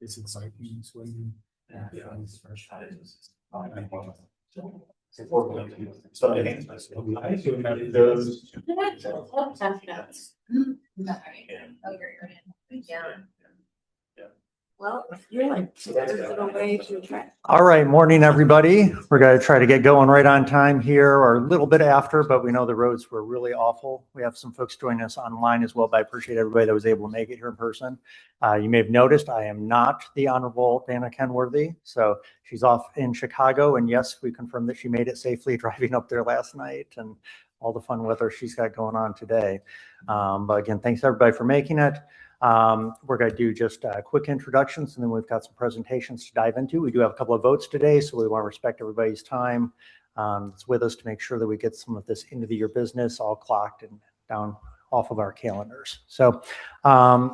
It's exciting when those. Well, you're like, way to try. All right, morning, everybody. We're going to try to get going right on time here, or a little bit after, but we know the roads were really awful. We have some folks joining us online as well, but I appreciate everybody that was able to make it here in person. You may have noticed I am not the Honorable Dana Kenworthy, so she's off in Chicago, and yes, we confirmed that she made it safely driving up there last night and all the fun weather she's got going on today. But again, thanks everybody for making it. We're going to do just quick introductions, and then we've got some presentations to dive into. We do have a couple of votes today, so we want to respect everybody's time that's with us to make sure that we get some of this into the year business all clocked and down off of our calendars. So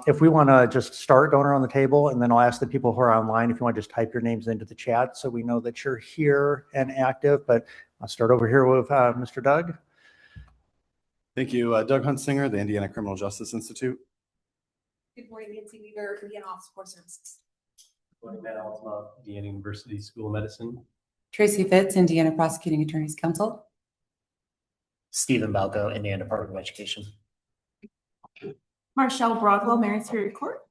if we want to just start going around the table, and then I'll ask the people who are online if you want to just type your names into the chat so we know that you're here and active. But I'll start over here with Mr. Doug. Thank you. Doug Huntsinger, the Indiana Criminal Justice Institute. Good morning, Nancy Weaver, Indiana Office of Court Services. Indiana University School of Medicine. Tracy Fitz, Indiana Prosecuting Attorneys Council. Stephen Balco, Indiana Department of Education. Marshall Broadwell, Marion Superior Court.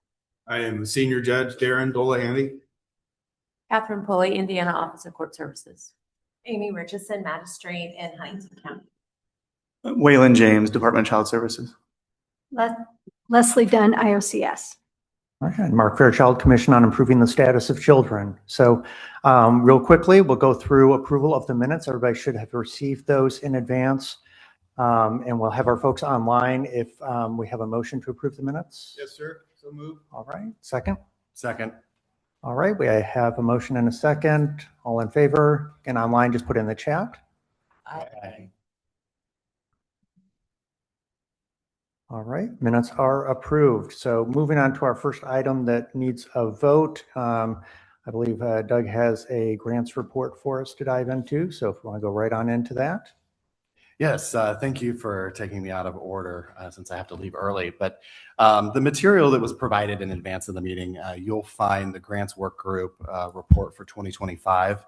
I am Senior Judge Darren Dolahanty. Catherine Pulley, Indiana Office of Court Services. Amy Richardson, Magistrate in Huntington County. Waylon James, Department of Child Services. Leslie Dunn, IOCS. All right, Mark Fairchild, Commission on Improving the Status of Children. So real quickly, we'll go through approval of the minutes. Everybody should have received those in advance. And we'll have our folks online if we have a motion to approve the minutes. Yes, sir. So move. All right, second. Second. All right, we have a motion and a second. All in favor? And online, just put in the chat. Aye. All right, minutes are approved. So moving on to our first item that needs a vote. I believe Doug has a grants report for us to dive into. So if we want to go right on into that. Yes, thank you for taking me out of order since I have to leave early. But the material that was provided in advance of the meeting, you'll find the grants work group report for 2025.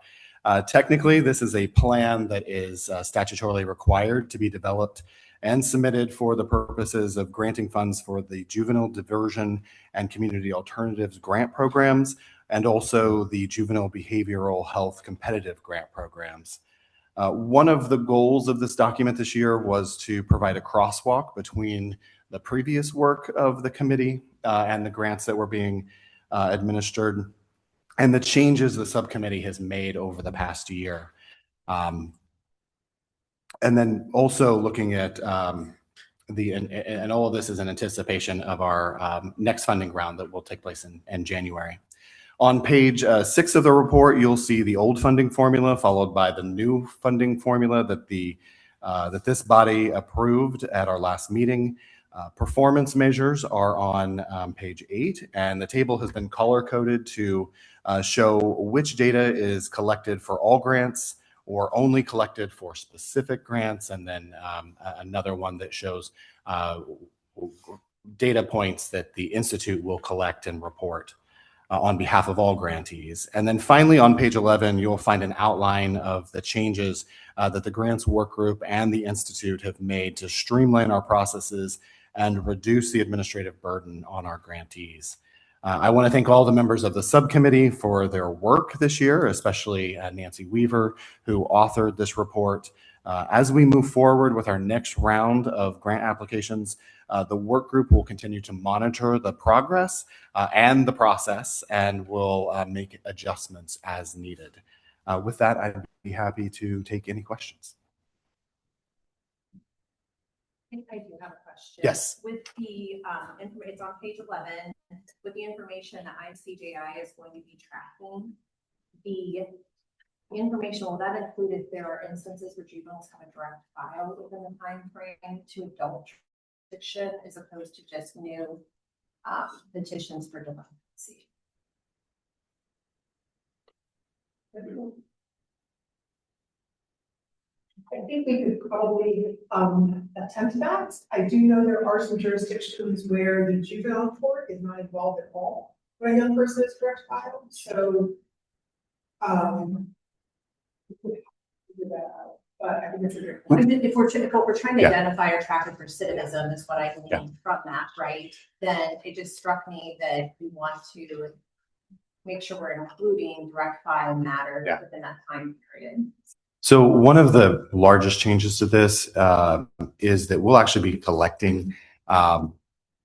Technically, this is a plan that is statutorily required to be developed and submitted for the purposes of granting funds for the Juvenile Diversion and Community Alternatives grant programs, and also the Juvenile Behavioral Health Competitive Grant programs. One of the goals of this document this year was to provide a crosswalk between the previous work of the committee and the grants that were being administered, and the changes the subcommittee has made over the past year. And then also looking at and all of this is in anticipation of our next funding round that will take place in January. On page 6 of the report, you'll see the old funding formula followed by the new funding formula that that this body approved at our last meeting. Performance measures are on page 8, and the table has been color coded to show which data is collected for all grants or only collected for specific grants, and then another one that shows data points that the Institute will collect and report on behalf of all grantees. And then finally on page 11, you'll find an outline of the changes that the grants work group and the Institute have made to streamline our processes and reduce the administrative burden on our grantees. I want to thank all the members of the subcommittee for their work this year, especially Nancy Weaver, who authored this report. As we move forward with our next round of grant applications, the work group will continue to monitor the progress and the process, and will make adjustments as needed. With that, I'd be happy to take any questions. I do have a question. Yes. With the it's on page 11, with the information that ICJI is going to be tracking, the information, will that include if there are instances where juveniles have a direct file within the time frame to adult jurisdiction as opposed to just new petitions for delinquency? I think we could probably attempt that. I do know there are some jurisdictions where the juvenile court is not involved at all when a young person is direct filed, so. we could figure that out. But I think it's a good point. If we're trying to Yeah. identify or track for recidivism is what I Yeah. gleaned from that, right? Then it just struck me that we want to make sure we're including direct file matters Yeah. within that time period. So one of the largest changes to this is that we'll actually be collecting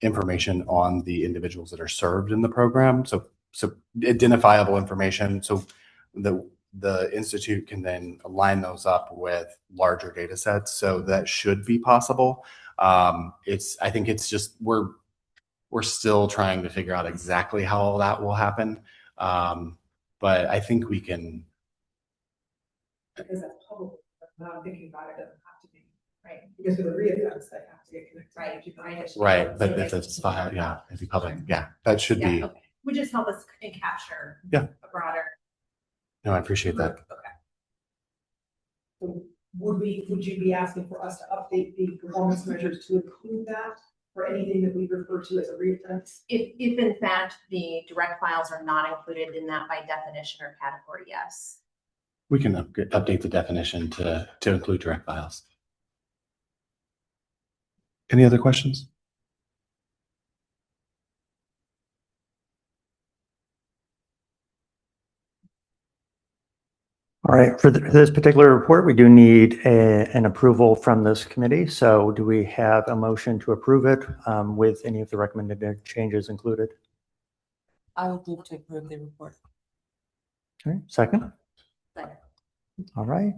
information on the individuals that are served in the program. So identifiable information. So the institute can then align those up with larger data sets. So that should be possible. I think it's just we're still trying to figure out exactly how all that will happen. But I think we can. Because that's public, but now I'm thinking about it, it doesn't have to be, right? Because for the reoffense, they have to get connected. Right, but if it's file, yeah, if you public, yeah, that should be. Okay. Would just help us and capture Yeah. a broader. No, I appreciate that. Okay. So would you be asking for us to update the performance measures to include that for anything that we refer to as a reoffense? If in fact the direct files are not included in that by definition or category, yes. We can update the definition to include direct files. Any other questions? All right, for this particular report, we do need an approval from this committee. So do we have a motion to approve it with any of the recommended changes included? I would move to approve the report. All right, second? Second. All right.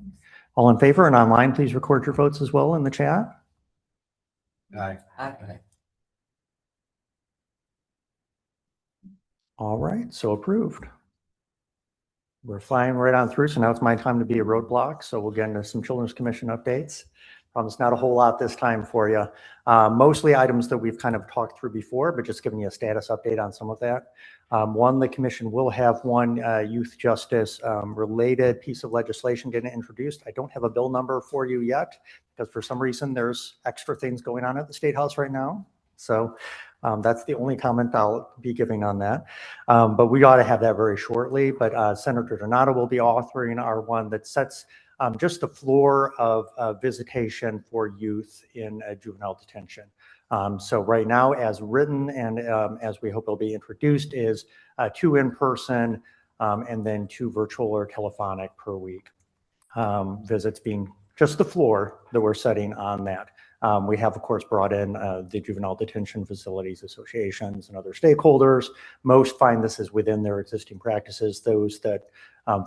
All in favor and online, please record your votes as well in the chat. Aye. All right, so approved. We're flying right on through, so now it's my time to be a roadblock. So we'll get into some Children's Commission updates. Promise not a whole lot this time for you. Mostly items that we've kind of talked through before, but just giving you a status update on some of that. One, the commission will have one youth justice related piece of legislation getting introduced. I don't have a bill number for you yet because for some reason there's extra things going on at the State House right now. So that's the only comment I'll be giving on that. But we ought to have that very shortly. But Senator Donato will be authoring our one that sets just the floor of visitation for youth in juvenile detention. So right now, as written and as we hope it'll be introduced, is 2 in-person and then 2 virtual or telephonic per week. Visits being just the floor that we're setting on that. We have, of course, brought in the Juvenile Detention Facilities Associations and other stakeholders. Most find this is within their existing practices. Those that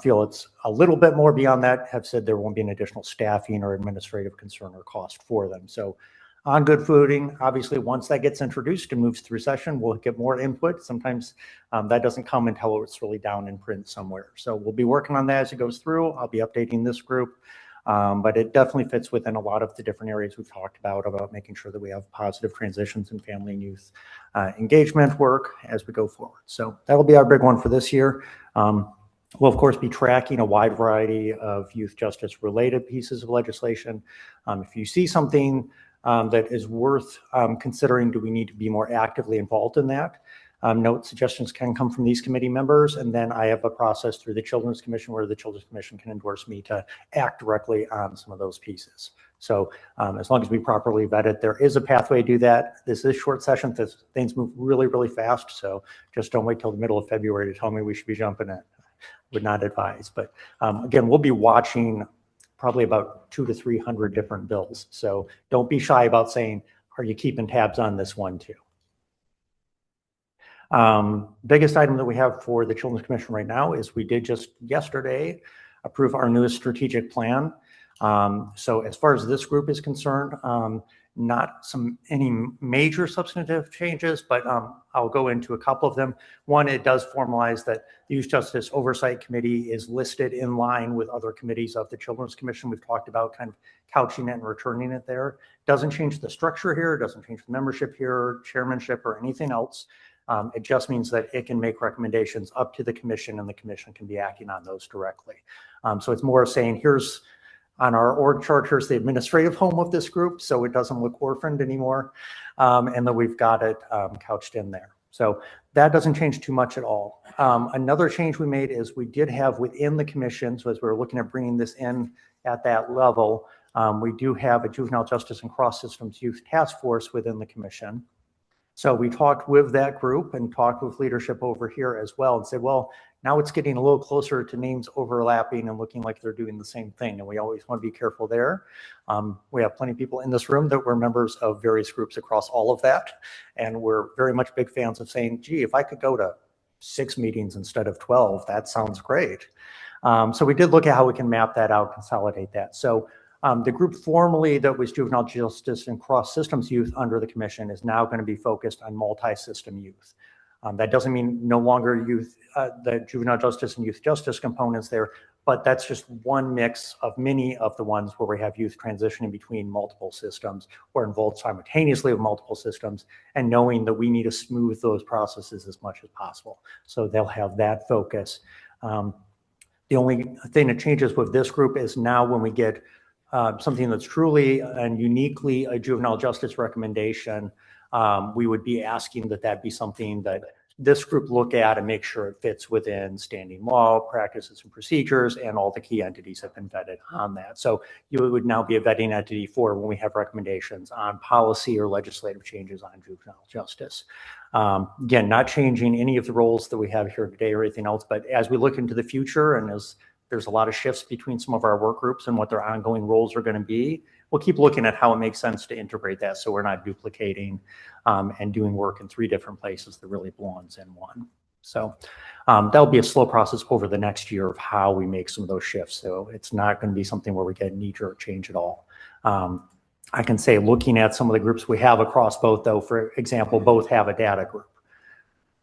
feel it's a little bit more beyond that have said there won't be an additional staffing or administrative concern or cost for them. So on good footing, obviously, once that gets introduced and moves through session, we'll get more input. Sometimes that doesn't come until it's really down in print somewhere. So we'll be working on that as it goes through. I'll be updating this group. But it definitely fits within a lot of the different areas we've talked about making sure that we have positive transitions in family and youth engagement work as we go forward. So that'll be our big one for this year. We'll, of course, be tracking a wide variety of youth justice related pieces of legislation. If you see something that is worth considering, do we need to be more actively involved in that? Note suggestions can come from these committee members, and then I have a process through the Children's Commission where the Children's Commission can endorse me to act directly on some of those pieces. So as long as we properly vet it, there is a pathway to do that. This is short session. Things move really, really fast. So just don't wait till the middle of February to tell me we should be jumping in. Would not advise. But again, we'll be watching probably about 200 to 300 different bills. So don't be shy about saying, are you keeping tabs on this one too? Biggest item that we have for the Children's Commission right now is we did just yesterday approve our newest strategic plan. So as far as this group is concerned, not any major substantive changes, but I'll go into a couple of them. One, it does formalize that the Youth Justice Oversight Committee is listed in line with other committees of the Children's Commission. We've talked about kind of couching it and returning it there. Doesn't change the structure here, doesn't change the membership here, chairmanship, or anything else. It just means that it can make recommendations up to the commission and the commission can be acting on those directly. So it's more saying here's On our org chart, here's the administrative home of this group, so it doesn't look orphaned anymore. And then we've got it couched in there. So that doesn't change too much at all. Another change we made is we did have within the commission, so as we were looking at bringing this in at that level, we do have a juvenile justice and cross systems youth task force within the commission. So we talked with that group and talked with leadership over here as well and said, well, now it's getting a little closer to names overlapping and looking like they're doing the same thing. And we always want to be careful there. We have plenty of people in this room that were members of various groups across all of that. And we're very much big fans of saying, gee, if I could go to 6 meetings instead of 12, that sounds great. So we did look at how we can map that out, consolidate that. So the group formerly that was juvenile justice and cross systems youth under the commission is now going to be focused on multi-system youth. That doesn't mean no longer youth, the juvenile justice and youth justice components there, but that's just one mix of many of the ones where we have youth transitioning between multiple systems or involved simultaneously with multiple systems, and knowing that we need to smooth those processes as much as possible. So they'll have that focus. The only thing that changes with this group is now when we get something that's truly and uniquely a juvenile justice recommendation, we would be asking that that be something that this group look at and make sure it fits within standing law, practices and procedures, and all the key entities have been vetted on that. So you would now be a vetting entity for when we have recommendations on policy or legislative changes on juvenile justice. Again, not changing any of the roles that we have here today or anything else, but as we look into the future and as there's a lot of shifts between some of our work groups and what their ongoing roles are going to be, we'll keep looking at how it makes sense to integrate that so we're not duplicating and doing work in 3 different places that really belongs in one. So that'll be a slow process over the next year of how we make some of those shifts. So it's not going to be something where we get a knee-jerk change at all. I can say looking at some of the groups we have across both, though, for example, both have a data group.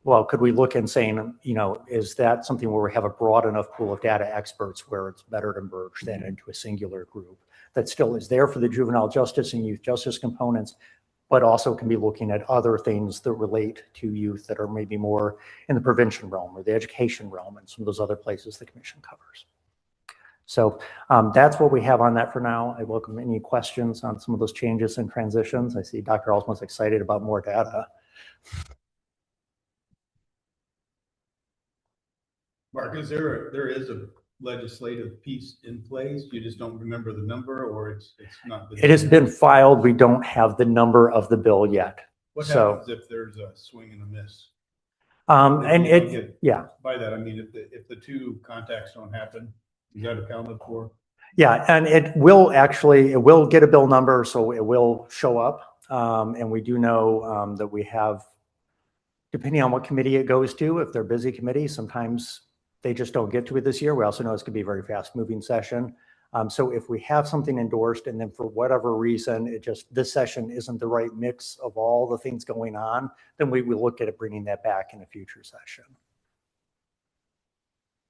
Well, could we look and saying, you know, is that something where we have a broad enough pool of data experts where it's better to merge that into a singular group that still is there for the juvenile justice and youth justice components, but also can be looking at other things that relate to youth that are maybe more in the prevention realm or the education realm and some of those other places the commission covers. So that's what we have on that for now. I welcome any questions on some of those changes and transitions. I see Dr. Alsman's excited about more data. Mark, there is a legislative piece in place? You just don't remember the number, or it's not? It has been filed. We don't have the number of the bill yet. What So, happens if there's a swing and a miss? Yeah. By that, I mean, if the 2 contacts don't happen, is that accounted for? Yeah, and it will get a bill number, so it will show up. And we do know that we have, depending on what committee it goes to, if they're busy committees, sometimes they just don't get to it this year. We also know it's going to be a very fast moving session. So if we have something endorsed and then for whatever reason, this session isn't the right mix of all the things going on, then we will look at it bringing that back in a future session.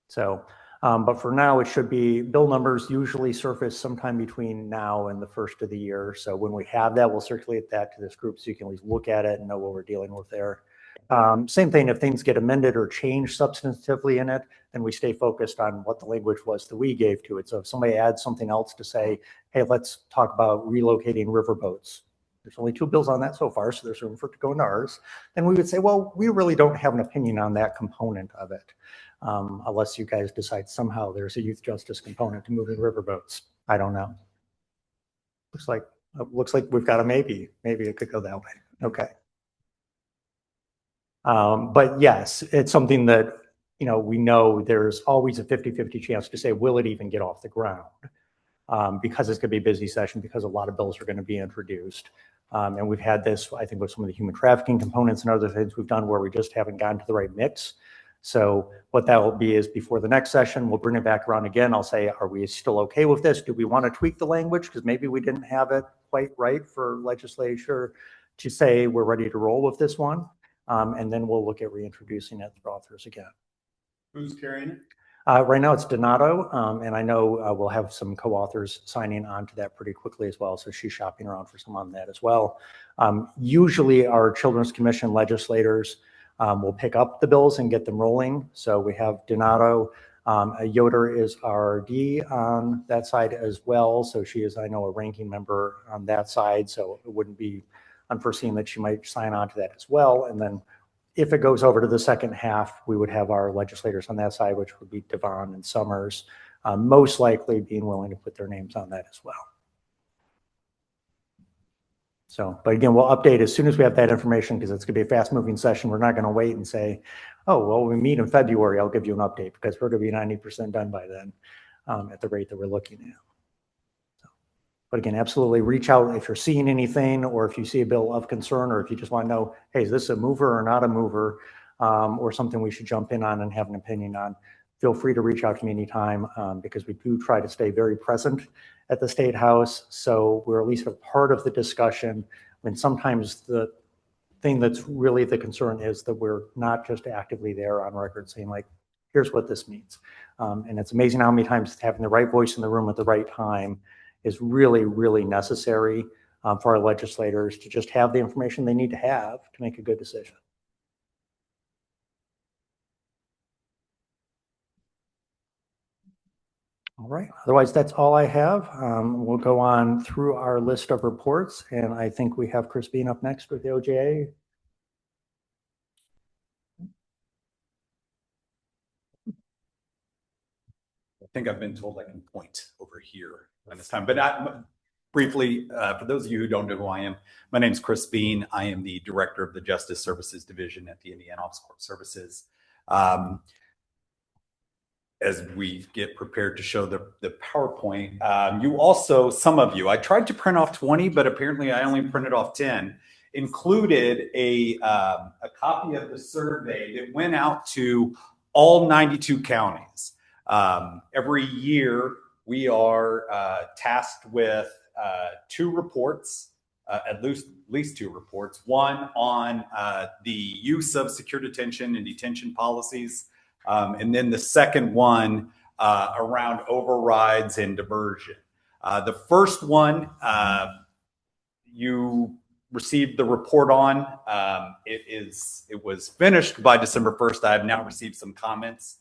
So, but for now, it should be, bill numbers usually surface sometime between now and the first of the year. So when we have that, we'll circulate that to this group so you can at least look at it and know what we're dealing with there. Same thing, if things get amended or changed substantively in it, then we stay focused on what the language was that we gave to it. So if somebody adds something else to say, hey, let's talk about relocating riverboats. There's only 2 bills on that so far, so there's room for it to go into ours. Then we would say, well, we really don't have an opinion on that component of it, unless you guys decide somehow there's a youth justice component to moving riverboats. I don't know. Looks like we've got a maybe. Maybe it could go that way. Okay. But yes, it's something that, you know, we know there's always a 50-50 chance to say, will it even get off the ground? Because it's going to be a busy session, because a lot of bills are going to be introduced. And we've had this, I think, with some of the human trafficking components and other things we've done where we just haven't gotten to the right mix. So what that will be is before the next session, we'll bring it back around again. I'll say, are we still okay with this? Do we want to tweak the language? Because maybe we didn't have it quite right for legislature to say we're ready to roll with this one. And then we'll look at reintroducing it through authors again. Who's carrying it? Right now it's Donato, and I know we'll have some co-authors signing on to that pretty quickly as well. So she's shopping around for some on that as well. Usually our Children's Commission legislators will pick up the bills and get them rolling. So we have Donato, Yoder is our D on that side as well. So she is, I know, a ranking member on that side. So it wouldn't be unforeseen that she might sign on to that as well. And then if it goes over to the second half, we would have our legislators on that side, which would be Devon and Summers, most likely being willing to put their names on that as well. So, but again, we'll update as soon as we have that information because it's going to be a fast moving session. We're not going to wait and say, oh, well, we meet in February, I'll give you an update because we're going to be 90% done by then at the rate that we're looking at. So, but again, absolutely reach out if you're seeing anything or if you see a bill of concern or if you just want to know, hey, is this a mover or not a mover or something we should jump in on and have an opinion on. Feel free to reach out to me anytime because we do try to stay very present at the State House. So we're at least a part of the discussion when sometimes the thing that's really the concern is that we're not just actively there on record saying like, here's what this means. And it's amazing how many times having the right voice in the room at the right time is really, really necessary for our legislators to just have the information they need to have to make a good decision. All right. Otherwise, that's all I have. We'll go on through our list of reports, and I think we have Chris Bean up next with the OJA. I think I've been told I can point over here on this time, but briefly, for those of you who don't know who I am, my name is Chris Bean. I am the director of the Justice Services Division at the Indiana Office of Court Services. As we get prepared to show the PowerPoint, you also, some of you, I tried to print off 20, but apparently I only printed off 10, included a copy of the survey that went out to all 92 counties. Every year we are tasked with two reports, at least two reports, one on the use of secure detention and detention policies, and then the second one around overrides and diversion. The first one you received the report on. It was finished by December 1st. I have now received some comments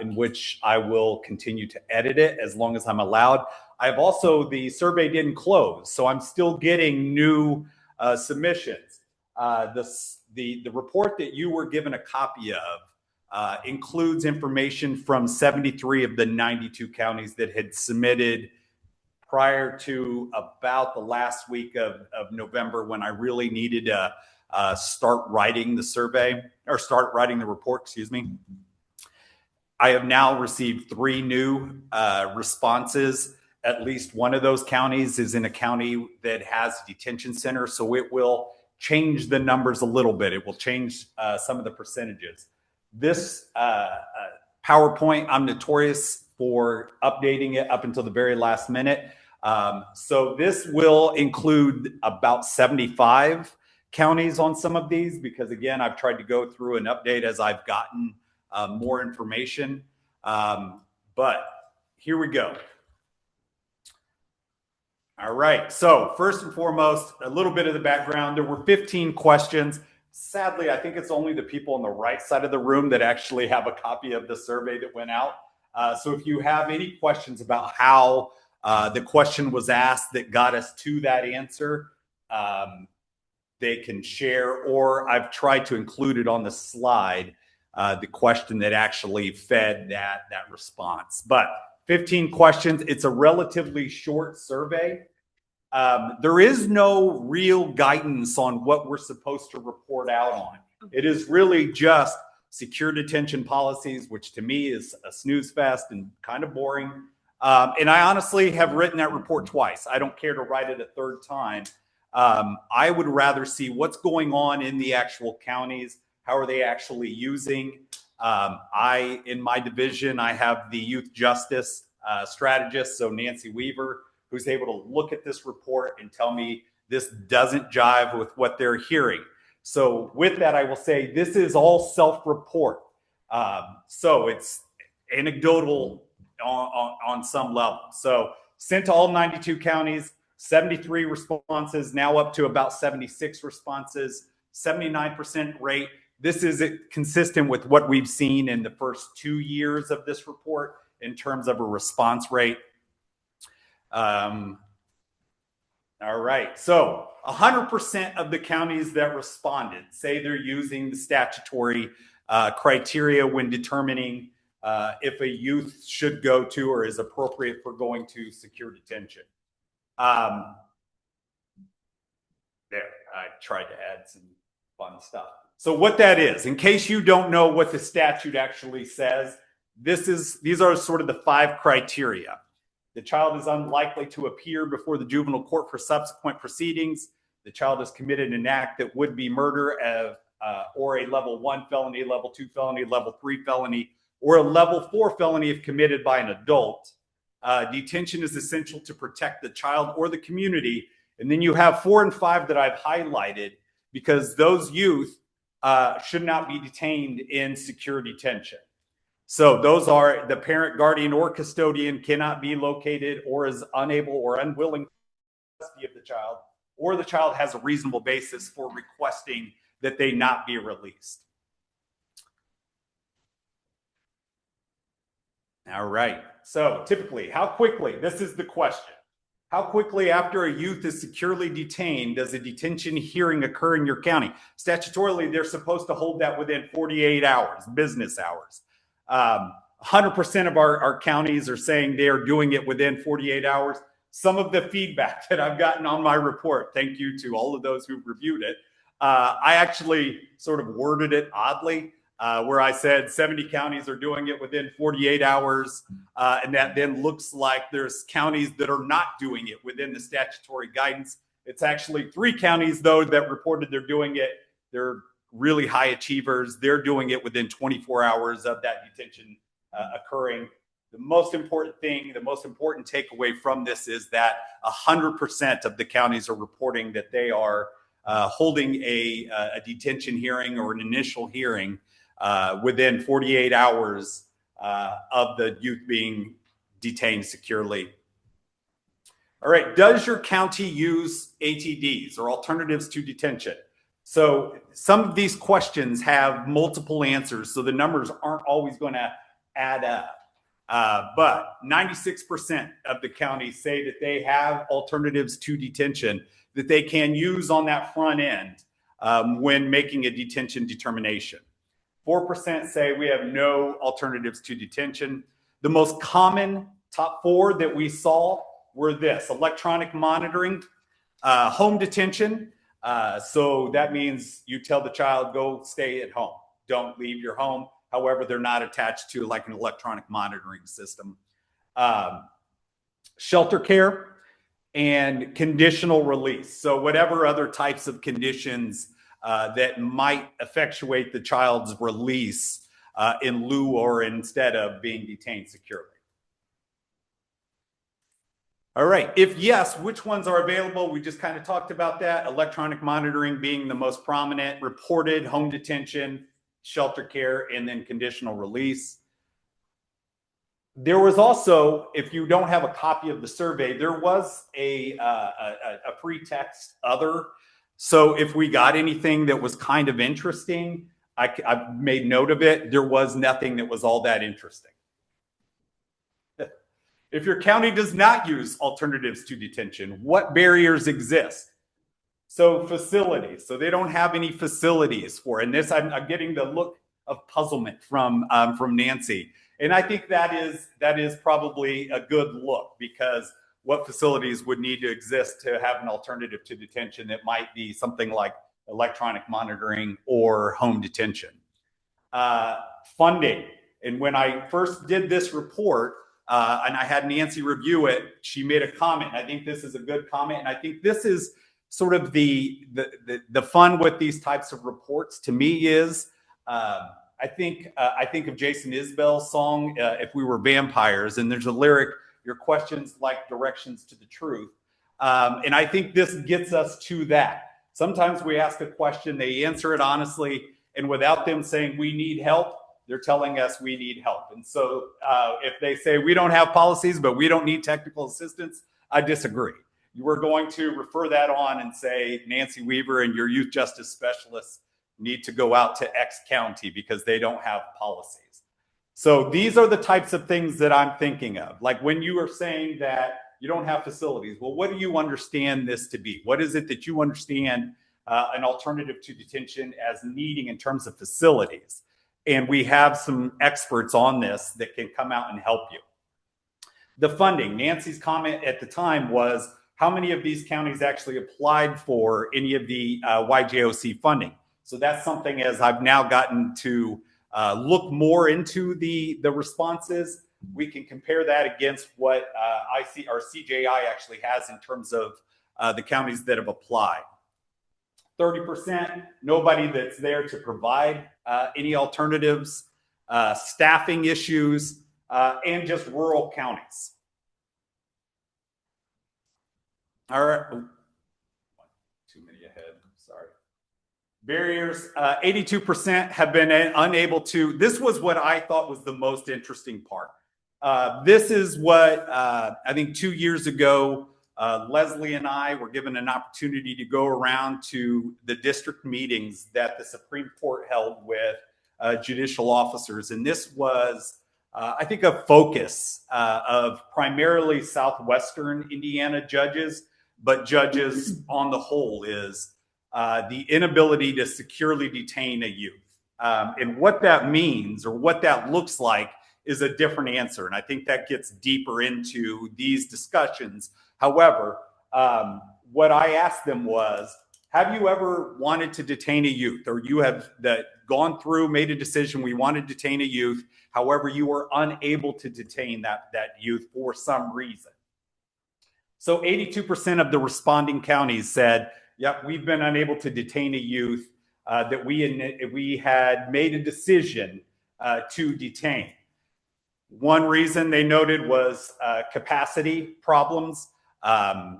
in which I will continue to edit it as long as I'm allowed. I have also, the survey didn't close, so I'm still getting new submissions. The report that you were given a copy of includes information from 73 of the 92 counties that had submitted prior to about the last week of November, when I really needed to start writing the survey, or start writing the report, excuse me. I have now received 3 new responses. At least one of those counties is in a county that has a detention center, so it will change the numbers a little bit. It will change some of the percentages. This PowerPoint, I'm notorious for updating it up until the very last minute. So this will include about 75 counties on some of these, because again, I've tried to go through and update as I've gotten more information. But here we go. All right. So first and foremost, a little bit of the background. There were 15 questions. Sadly, I think it's only the people on the right side of the room that actually have a copy of the survey that went out. So if you have any questions about how the question was asked that got us to that answer, they can share, or I've tried to include it on the slide, the question that actually fed that response. But 15 questions. It's a relatively short survey. There is no real guidance on what we're supposed to report out on. It is really just secure detention policies, which to me is a snooze fest and kind of boring. And I honestly have written that report twice. I don't care to write it a third time. I would rather see what's going on in the actual counties. How are they actually using? In my division, I have the youth justice strategist, so Nancy Weaver, who's able to look at this report and tell me this doesn't jive with what they're hearing. So with that, I will say this is all self-report. So it's anecdotal on some level. So sent to all 92 counties, 73 responses, now up to about 76 responses, 79% rate. This is consistent with what we've seen in the first 2 years of this report in terms of a response rate. All right, so 100% of the counties that responded say they're using the statutory criteria when determining if a youth should go to or is appropriate for going to secure detention. There, I tried to add some fun stuff. So what that is, in case you don't know what the statute actually says, these are sort of the 5 criteria. The child is unlikely to appear before the juvenile court for subsequent proceedings. The child has committed an act that would be murder or a level 1 felony, level 2 felony, level 3 felony, or a level 4 felony if committed by an adult. Detention is essential to protect the child or the community. And then you have 4 and 5 that I've highlighted because those youth should not be detained in secure detention. So those are the parent, guardian, or custodian cannot be located or is unable or unwilling to custody of the child, or the child has a reasonable basis for requesting that they not be released. All right. So typically, how quickly, this is the question. How quickly after a youth is securely detained does a detention hearing occur in your county? Statutorily, they're supposed to hold that within 48 hours, business hours. 100% of our counties are saying they are doing it within 48 hours. Some of the feedback that I've gotten on my report, thank you to all of those who've reviewed it, I actually sort of worded it oddly, where I said 70 counties are doing it within 48 hours. And that then looks like there's counties that are not doing it within the statutory guidance. It's actually 3 counties, though, that reported they're doing it. They're really high achievers. They're doing it within 24 hours of that detention occurring. The most important thing, the most important takeaway from this is that 100% of the counties are reporting that they are holding a detention hearing or an initial hearing within 48 hours of the youth being detained securely. All right, does your county use ATDs or alternatives to detention? So some of these questions have multiple answers, so the numbers aren't always going to add up. But 96% of the counties say that they have alternatives to detention that they can use on that front end when making a detention determination. 4% say we have no alternatives to detention. The most common top 4 that we saw were this: electronic monitoring, home detention. So that means you tell the child, go stay at home. Don't leave your home. However, they're not attached to like an electronic monitoring system. Shelter care and conditional release. So whatever other types of conditions that might effectuate the child's release in lieu or instead of being detained securely. All right, if yes, which ones are available? We just kind of talked about that. Electronic monitoring being the most prominent, reported home detention, shelter care, and then conditional release. There was also, if you don't have a copy of the survey, there was a free text other. So if we got anything that was kind of interesting, I made note of it. There was nothing that was all that interesting. If your county does not use alternatives to detention, what barriers exist? So facilities. So they don't have any facilities for it. And this, I'm getting the look of puzzlement from Nancy. And I think that is probably a good look, because what facilities would need to exist to have an alternative to detention that might be something like electronic monitoring or home detention? Funding. And when I first did this report, and I had Nancy review it, she made a comment. I think this is a good comment. And I think this is sort of the fun with these types of reports to me is, I think of Jason Isbell's song, If We Were Vampires, and there's a lyric, your questions like directions to the truth. And I think this gets us to that. Sometimes we ask a question, they answer it honestly, and without them saying we need help, they're telling us we need help. And so if they say we don't have policies, but we don't need technical assistance, I disagree. You are going to refer that on and say, Nancy Weaver and your youth justice specialists need to go out to X county because they don't have policies. So these are the types of things that I'm thinking of. Like when you are saying that you don't have facilities, well, what do you understand this to be? What is it that you understand an alternative to detention as needing in terms of facilities? And we have some experts on this that can come out and help you. The funding, Nancy's comment at the time was, how many of these counties actually applied for any of the YJOC funding? So that's something, as I've now gotten to look more into the responses, we can compare that against what CJI actually has in terms of the counties that have applied. 30%, nobody that's there to provide any alternatives, staffing issues, and just rural counties. All right. Too many ahead. Sorry. Barriers. 82% have been unable to. This was what I thought was the most interesting part. This is what I think 2 years ago, Leslie and I were given an opportunity to go around to the district meetings that the Supreme Court held with judicial officers. And this was, I think, a focus of primarily Southwestern Indiana judges, but judges on the whole, is the inability to securely detain a youth. And what that means, or what that looks like, is a different answer. And I think that gets deeper into these discussions. However, what I asked them was, have you ever wanted to detain a youth, or you have gone through, made a decision, we want to detain a youth, however, you were unable to detain that youth for some reason? So 82% of the responding counties said, yep, we've been unable to detain a youth that we had made a decision to detain. One reason they noted was capacity problems.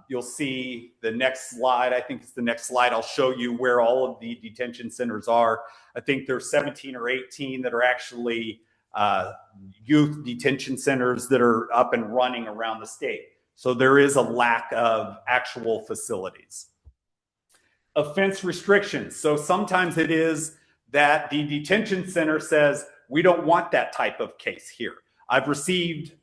You'll see the next slide. I think it's the next slide. I'll show you where all of the detention centers are. I think there's 17 or 18 that are actually youth detention centers that are up and running around the state. So there is a lack of actual facilities. Offense restrictions. So sometimes it is that the detention center says, we don't want that type of case here. I've received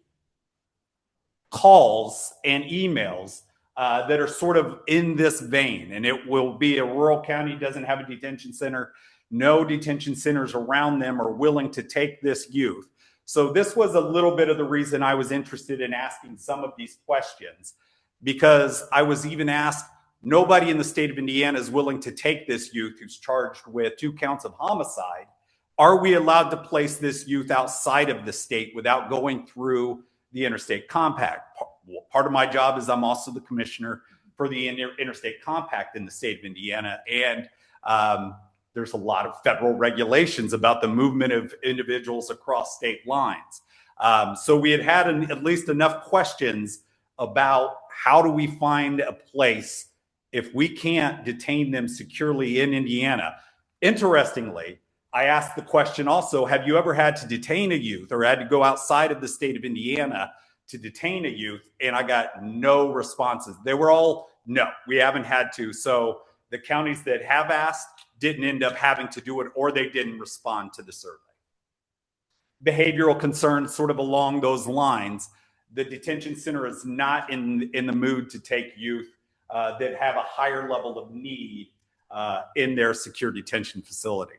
calls and emails that are sort of in this vein, and it will be a rural county, doesn't have a detention center. No detention centers around them are willing to take this youth. So this was a little bit of the reason I was interested in asking some of these questions, because I was even asked, nobody in the state of Indiana is willing to take this youth who's charged with 2 counts of homicide. Are we allowed to place this youth outside of the state without going through the interstate compact? Part of my job is I'm also the commissioner for the interstate compact in the state of Indiana. And there's a lot of federal regulations about the movement of individuals across state lines. So we had at least enough questions about, how do we find a place if we can't detain them securely in Indiana? Interestingly, I asked the question also, have you ever had to detain a youth, or had to go outside of the state of Indiana to detain a youth? And I got no responses. They were all, no, we haven't had to. So the counties that have asked didn't end up having to do it, or they didn't respond to the survey. Behavioral concerns, sort of along those lines. The detention center is not in the mood to take youth that have a higher level of need in their secure detention facility.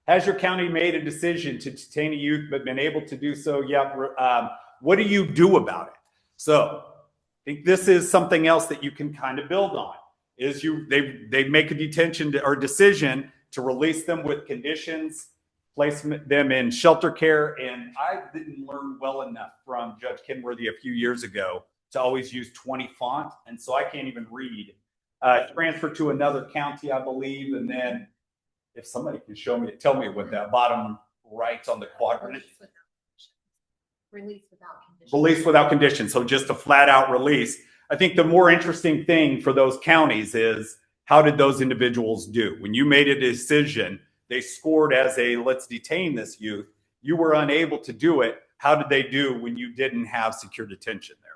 Has your county made a decision to detain a youth but been able to do so? Yep. What do you do about it? So I think this is something else that you can kind of build on. Is they make a detention or decision to release them with conditions, place them in shelter care. And I didn't learn well enough from Judge Kenworthy a few years ago to always use 20 font. And so I can't even read. Transfer to another county, I believe. And then if somebody can tell me what that bottom right on the quadrant. Release without conditions. Release without conditions. So just a flat out release. I think the more interesting thing for those counties is, how did those individuals do? When you made a decision, they scored as a, let's detain this youth. You were unable to do it. How did they do when you didn't have secure detention there?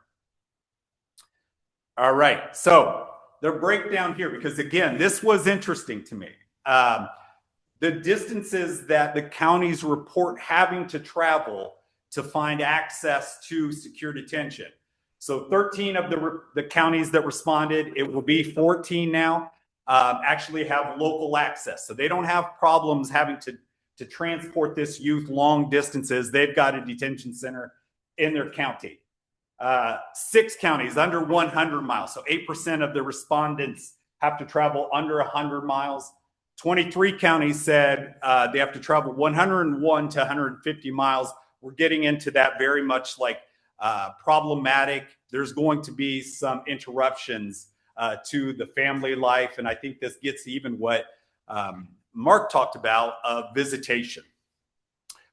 All right. So the breakdown here, because again, this was interesting to me. The distances that the counties report having to travel to find access to secure detention. So 13 of the counties that responded, it will be 14 now, actually have local access. So they don't have problems having to transport this youth long distances. They've got a detention center in their county. 6 counties under 100 miles. So 8% of the respondents have to travel under 100 miles. 23 counties said they have to travel 101 to 150 miles. We're getting into that very much like problematic. There's going to be some interruptions to the family life. And I think this gets even what Mark talked about of visitation,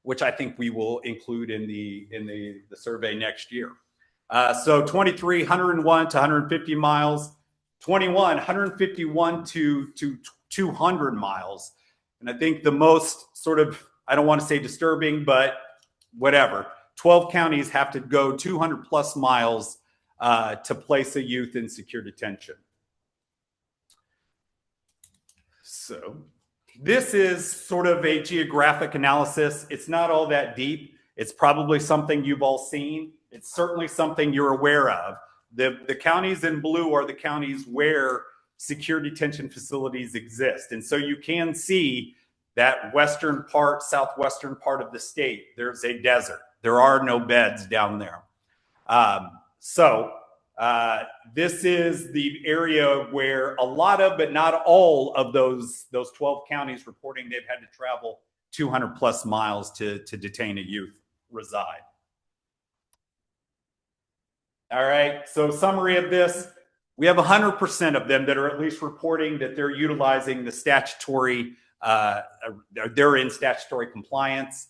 which I think we will include in the survey next year. So 23, 101 to 150 miles, 21, 151 to 200 miles. And I think the most sort of, I don't want to say disturbing, but whatever, 12 counties have to go 200 plus miles to place a youth in secure detention. So this is sort of a geographic analysis. It's not all that deep. It's probably something you've all seen. It's certainly something you're aware of. The counties in blue are the counties where secure detention facilities exist. And so you can see that western part, southwestern part of the state, there's a desert. There are no beds down there. This is the area where a lot of, but not all of those 12 counties reporting they've had to travel 200 plus miles to detain a youth reside. All right, so summary of this, we have 100% of them that are at least reporting that they're utilizing the statutory, they're in statutory compliance.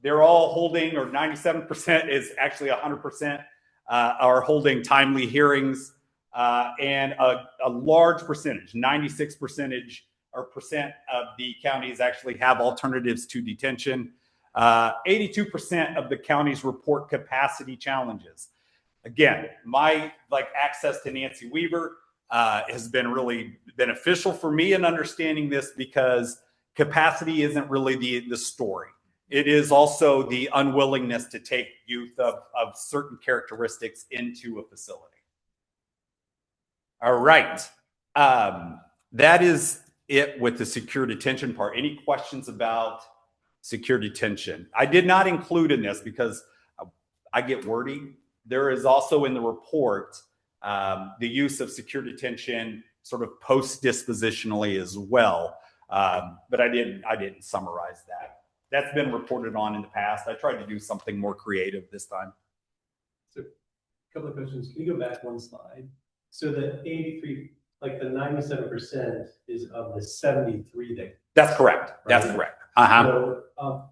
They're all holding, or 97% is actually 100%, are holding timely hearings, and a large percentage, 96% of the counties actually have alternatives to detention. 82% of the counties report capacity challenges. Again, my access to Nancy Weaver has been really beneficial for me in understanding this, because capacity isn't really the story. It is also the unwillingness to take youth of certain characteristics into a facility. All right. That is it with the secure detention part. Any questions about secure detention? I did not include in this because I get wordy. There is also in the report the use of secure detention sort of post-dispositionally as well. But I didn't summarize that. That's been reported on in the past. I tried to do something more creative this time. So a couple of questions. Can you go back one slide? So the 83, like the 97% is of the 73 that. That's correct. Right? That's correct. Uh-huh. So of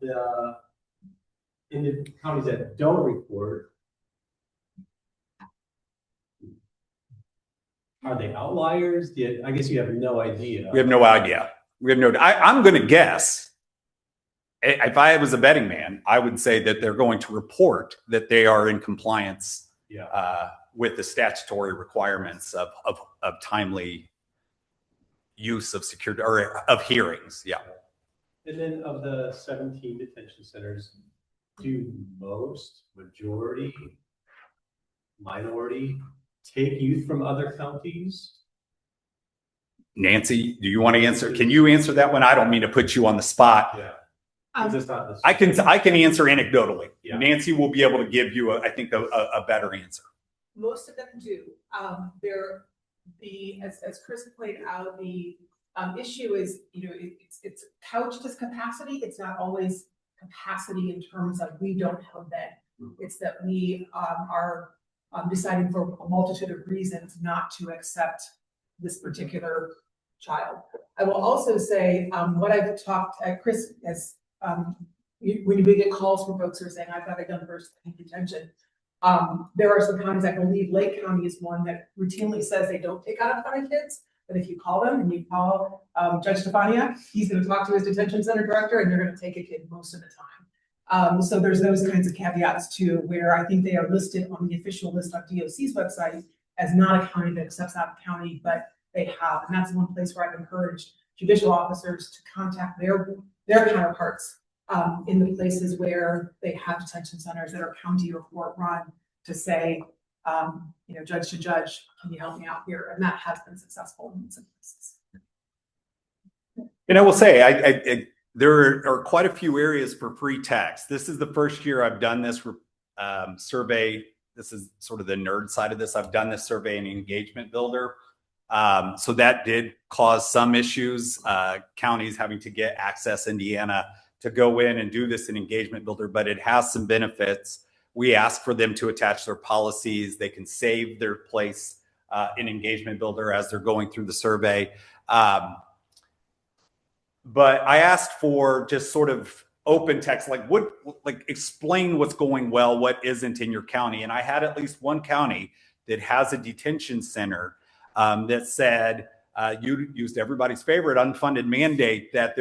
in the counties that don't report, are they outliers? I guess you have no idea. We have no idea. I'm going to guess. If I was a betting man, I would say that they're going to report that they are in compliance with the statutory requirements of timely use of security or of hearings. Yeah. And then of the 17 detention centers, do majority, minority take youth from other counties? Nancy, do you want to answer? Can you answer that one? I don't mean to put you on the spot. Yeah. I can answer anecdotally. Yeah. Nancy will be able to give you, I think, a better answer. Most of them do. As Chris pointed out, the issue is, it's couched as capacity. It's not always capacity in terms of we don't have a bed. It's that we are deciding for a multitude of reasons not to accept this particular child. I will also say what I've talked at Chris as when we get calls from folks who are saying, I've got a gun first in detention. There are some counties, I believe Lake County is one that routinely says they don't take out of kids, but if you call them and you call Judge Stefania, he's going to talk to his detention center director and they're going to take a kid most of the time. So there's those kinds of caveats too, where I think they are listed on the official list on DOC's website as not a county that accepts out of county, but they have. And that's one place where I've encouraged judicial officers to contact their counterparts in the places where they have detention centers that are county or court run to say, judge to judge, can you help me out here? And that has been successful in some places. And I will say, there are quite a few areas for free text. This is the first year I've done this survey. This is sort of the nerd side of this. I've done this survey in Engagement Builder. So that did cause some issues, counties having to get Access Indiana to go in and do this in Engagement Builder, but it has some benefits. We ask for them to attach their policies. They can save their place in Engagement Builder as they're going through the survey. But I asked for just sort of open text, like explain what's going well, what isn't in your county. And I had at least one county that has a detention center that said, you used everybody's favorite unfunded mandate that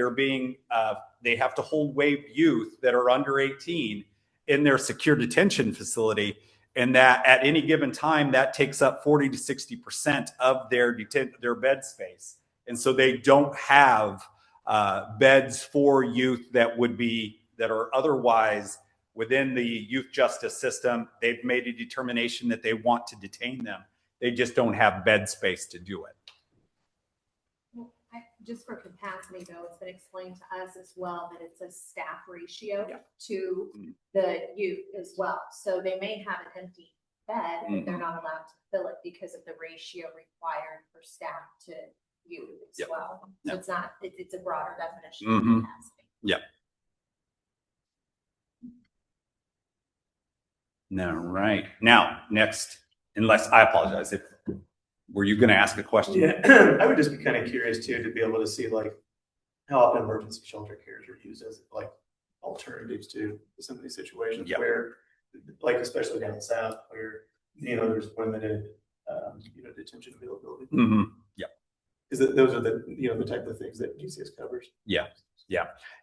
they have to hold waived youth that are under 18 in their secure detention facility. And that at any given time, that takes up 40 to 60% of their bed space. And so they don't have beds for youth that are otherwise within the youth justice system. They've made a determination that they want to detain them. They just don't have bed space to do it. Just for capacity, though, it's been explained to us as well that it's a staff ratio to the youth as well. So they may have an empty bed, but they're not allowed to fill it because of the ratio required for staff to youth as well. So it's a broader definition of capacity. Yeah. All right. Now, next, unless I apologize, were you going to ask a question? Yeah, I would just be kind of curious too, to be able to see like how often emergency shelter cares are used as like alternatives to some of these situations where, like, especially down south where, there's limited, detention availability. Because those are the type of things that DCS covers. Yeah.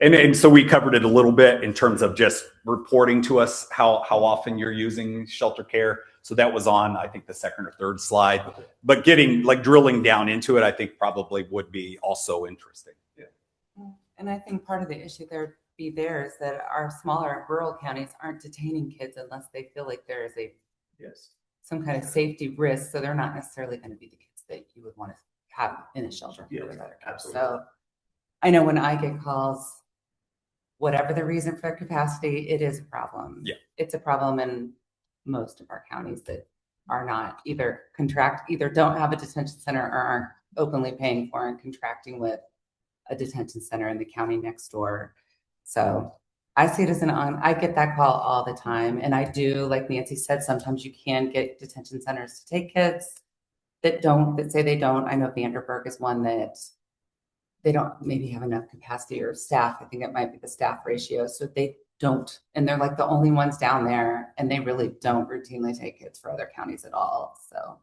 And so we covered it a little bit in terms of just reporting to us how often you're using shelter care. So that was on, I think, the second or third slide. Okay. But drilling down into it, I think probably would be also interesting. Yeah. And I think part of the issue there is that our smaller rural counties aren't detaining kids unless they feel like there is some kind of safety risk. So they're not necessarily going to be the kids that you would want to have in a shelter. Absolutely. So I know when I get calls, whatever the reason for capacity, it is a problem. Yeah. It's a problem in most of our counties that are not either don't have a detention center or aren't openly paying for and contracting with a detention center in the county next door. So I see it as I get that call all the time. And I do, like Nancy said, sometimes you can get detention centers to take kids that say they don't. I know Vanderburg is one that they don't maybe have enough capacity or staff. I think it might be the staff ratio. So they don't, and they're like the only ones down there, and they really don't routinely take kids for other counties at all. So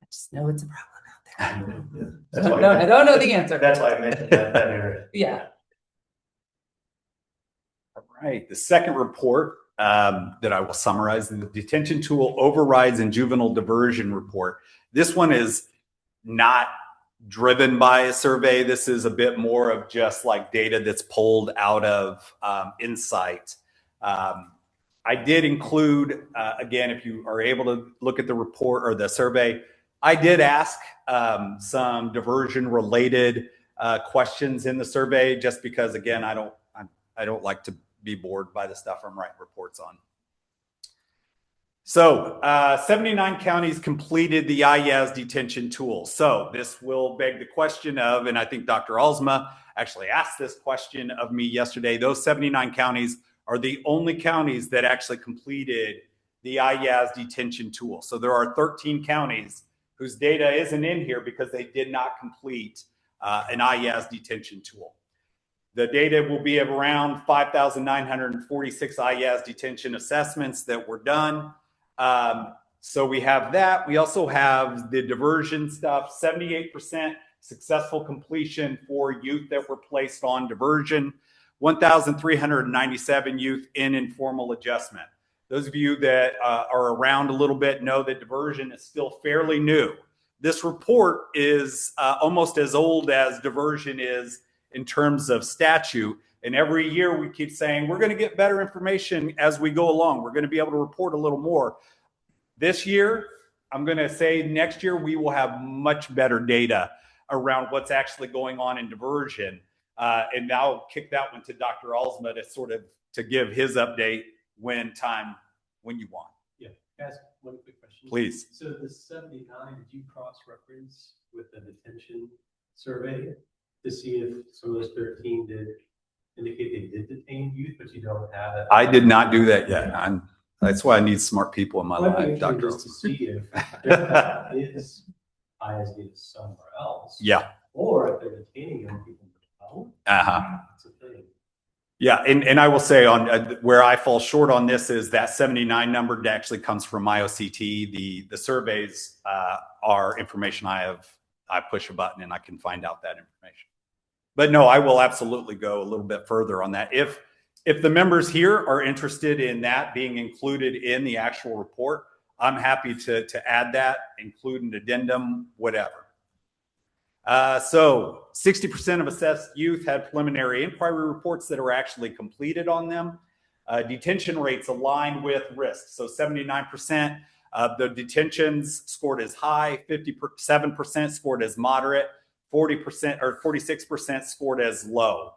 I just know it's a problem out there. I don't know the answer. That's why I mentioned that area. Yeah. All right. The second report that I will summarize, the Detention Tool Overrides and Juvenile Diversion Report. This one is not driven by a survey. This is a bit more of just like data that's pulled out of Insight. I did include, again, if you are able to look at the report or the survey, I did ask some diversion related questions in the survey, just because, again, I don't like to be bored by the stuff I'm writing reports on. So 79 counties completed the IEAS detention tool. So this will beg the question of, and I think Dr. Alsma actually asked this question of me yesterday, those 79 counties are the only counties that actually completed the IEAS detention tool. So there are 13 counties whose data isn't in here because they did not complete an IEAS detention tool. The data will be of around 5,946 IEAS detention assessments that were done. So we have that. We also have the diversion stuff, 78% successful completion for youth that were placed on diversion, 1,397 youth in informal adjustment. Those of you that are around a little bit know that diversion is still fairly new. this report is almost as old as diversion is in terms of statute. And every year we keep saying, we're going to get better information as we go along. We're going to be able to report a little more. This year, I'm going to say next year, we will have much better data around what's actually going on in diversion. And now I'll kick that one to Dr. Alsma to give his update when you want. Yeah, ask one quick question. Please. So the 79, did you cross-reference with the detention survey to see if some of those 13 did indicate they did detain youth, but you don't have it? I did not do that yet. That's why I need smart people in my life, Dr. Just to see if there is ISD somewhere else. Yeah. Or if they're detaining young people. That's a thing. Yeah, and I will say on where I fall short on this is that 79 number actually comes from IOCT. The surveys are information I push a button and I can find out that information. But no, I will absolutely go a little bit further on that. If the members here are interested in that being included in the actual report, I'm happy to add that, include an addendum, whatever. So 60% of assessed youth had preliminary inquiry reports that are actually completed on them. Detention rates aligned with risk. So 79% of the detentions scored as high, 57% scored as moderate, 40% or 46% scored as low.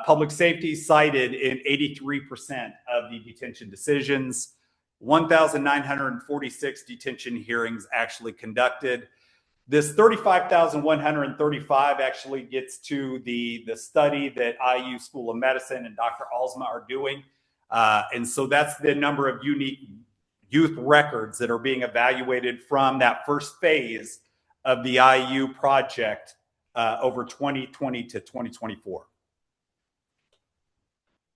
Public safety cited in 83% of the detention decisions. 1,946 detention hearings actually conducted. This 35,135 actually gets to the study that IU School of Medicine and Dr. Alsma are doing. And so that's the number of unique youth records that are being evaluated from that first phase of the IU project over 2020 to 2024.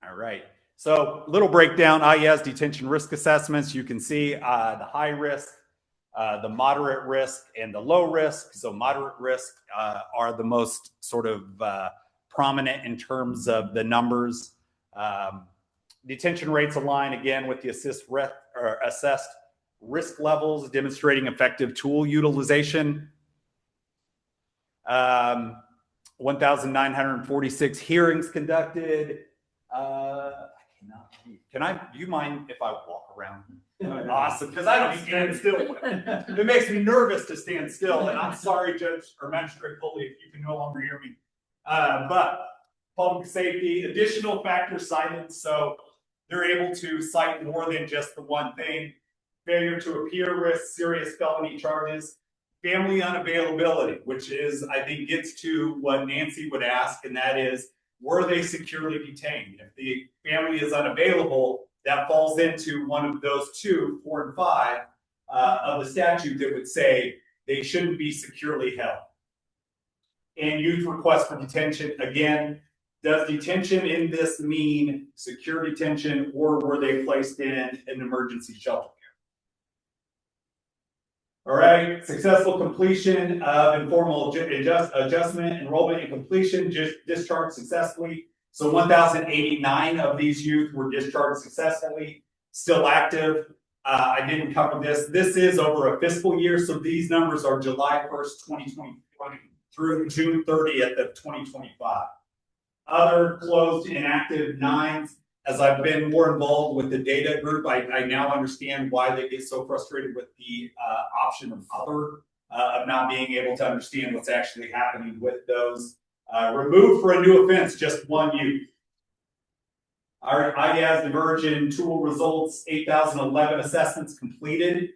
All right. So little breakdown, IES detention risk assessments. You can see the high risk, the moderate risk, and the low risk. So moderate risk are the most sort of prominent in terms of the numbers. Detention rates align again with the assessed risk levels, demonstrating effective tool utilization. 1,946 hearings conducted. Do you mind if I walk around? Awesome, because I don't stand still. It makes me nervous to stand still, and I'm sorry, Judge or Magistrate Pulley, if you can no longer hear me. But public safety, additional factors cited, so they're able to cite more than just the one thing. Failure to appear risk, serious felony charges, family unavailability, which is, I think, gets to what Nancy would ask, and that is, were they securely detained? If the family is unavailable, that falls into one of those two, 4 and 5, of the statute that would say they shouldn't be securely held. And youth request for detention, again, does detention in this mean secure detention, or were they placed in an emergency shelter? All right, successful completion of informal adjustment, enrollment, and completion, just discharged successfully. So 1,089 of these youth were discharged successfully, still active. I didn't cover this. This is over a fiscal year, so these numbers are July 1st, 2020 through June 30th of 2025. Other closed inactive 9s. As I've been more involved with the data group, I now understand why they get so frustrated with the option of other, of not being able to understand what's actually happening with those. Removed for a new offense, just 1 youth. Our IDAS diversion tool results, 8,011 assessments completed.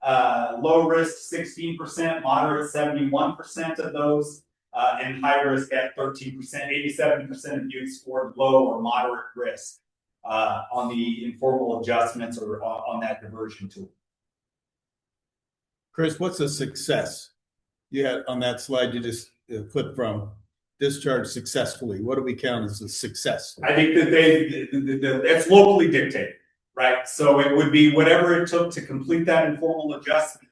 Low risk, 16%, moderate, 71% of those, and high risk at 13%. 87% of youth scored low or moderate risk on the informal adjustments or on that diversion tool. Chris, what's a success? You had on that slide you just clipped from discharged successfully. What do we count as a success? I think that it's locally dictated, right? So it would be whatever it took to complete that informal adjustment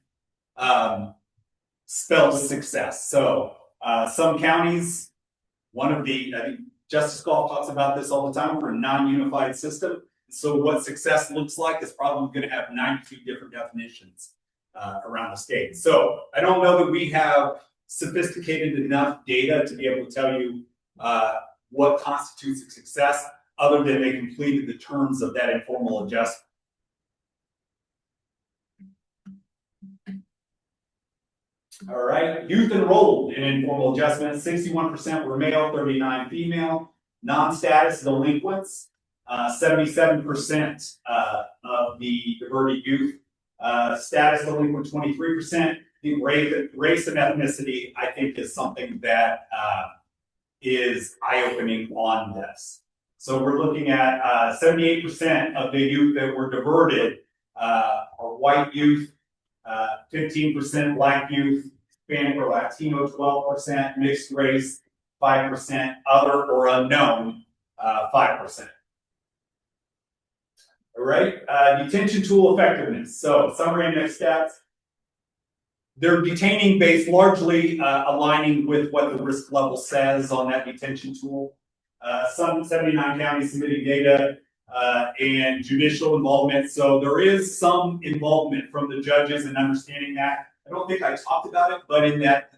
spells success. So some counties, I think Justice Gall talks about this all the time, we're a non-unified system. So what success looks like is probably going to have 92 different definitions. around the state. So I don't know that we have sophisticated enough data to be able to tell you what constitutes a success, other than they completed the terms of that informal adjustment. All right, youth enrolled in informal adjustment, 61% were male, 39% female. Non-status delinquents, 77% of the diverted youth. Status delinquent, 23%. The race and ethnicity, I think, is something that is eye-opening on this. So we're looking at 78% of the youth that were diverted are white youth, 15% black youth, Hispanic or Latino 12%, mixed race 5%, other or unknown 5%. All right, detention tool effectiveness. So summary and next steps. They're detaining based largely aligning with what the risk level says on that detention tool. Some 79 counties submitting data and judicial involvement. So there is some involvement from the judges in understanding that. I don't think I talked about it, but in that